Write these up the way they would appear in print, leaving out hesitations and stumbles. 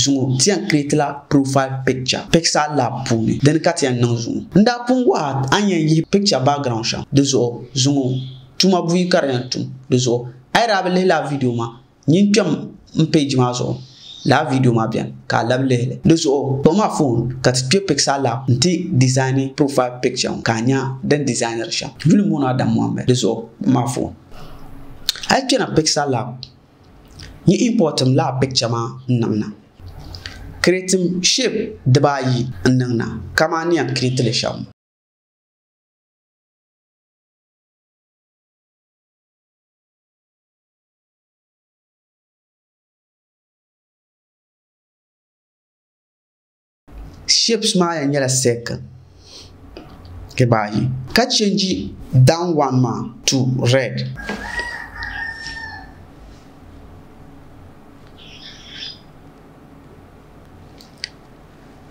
zungo tian create la profile picture Pixar Lab puni den ka tian nang zungo nda pun wa anyen yi picture background sha de zo zungo tuma bui karen tum de zo ay rabele la video ma nyin twam page ma zo la video ma bien ka lablele de zo to ma phone ka ti Pixar Lab nti design profile picture ka nya den designer sha vulu mona da Mohammed de zo ma phone ay tiana Pixar Lab ni important la picture ma nangna creating shape de bayi nangna kama ni an create le sham shapes ma ya nyala second ke bayi ka change down one ma to red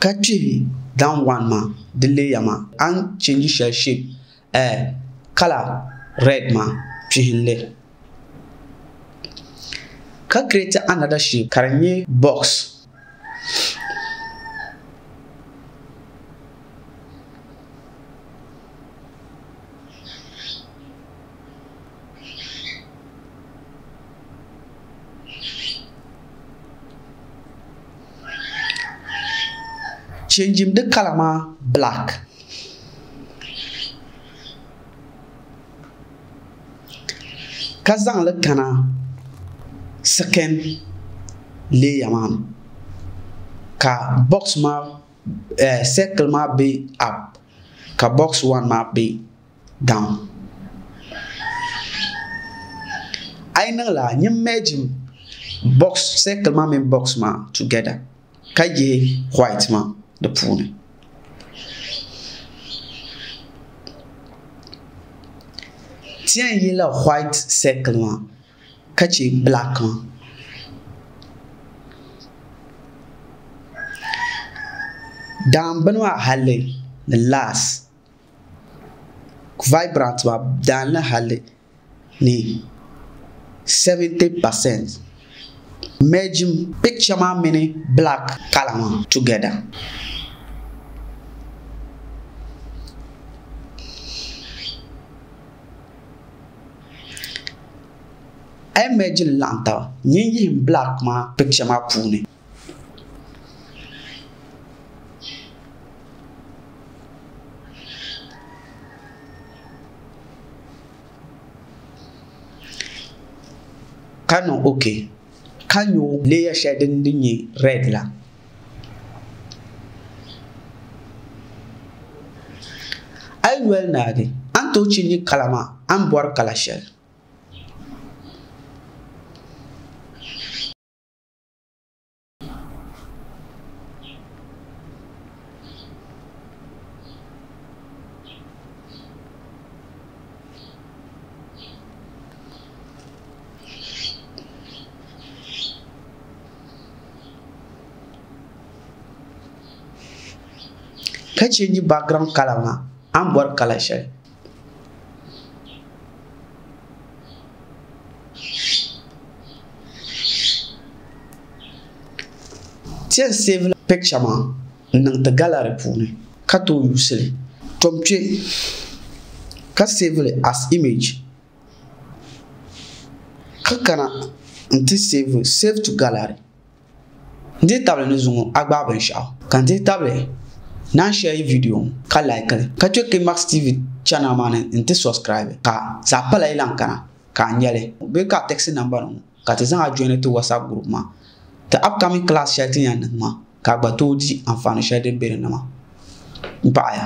ka change down one ma the layer ma and change shell shape color red ma chihile ka create another shape karanye box change him the color ma black kazang le kana second layer man ka box ma circle ma be up ka box one ma be down ay na la nyem merge box circle ma and box ma together ka ye white ma the pune tiens yi la white circle ma kachi black ma dan banwa halle the last vibrant ma dan la halle ni 70% merging picture ma mini black color ma together I imagine lanta nyi black ma picture ma puni kano okay kanyo layer shading dinyi red la I well nagi anto chini kalama ambor kala shell ka change background color ma an bar color shell tiens save picture ma nang the gallery puni ka to use tomche ka save as image ka kana nti save to gallery ndi table ni zungu agba ban sha kan ndi table na share video ka like ka choke Max TV channel man inte subscribe ka zapala ilan kana ka nyale be ka text number no ka te zan join to WhatsApp group ma the upcoming class share tin yan ma ka gba to di amfani share de bere na ma mpa ya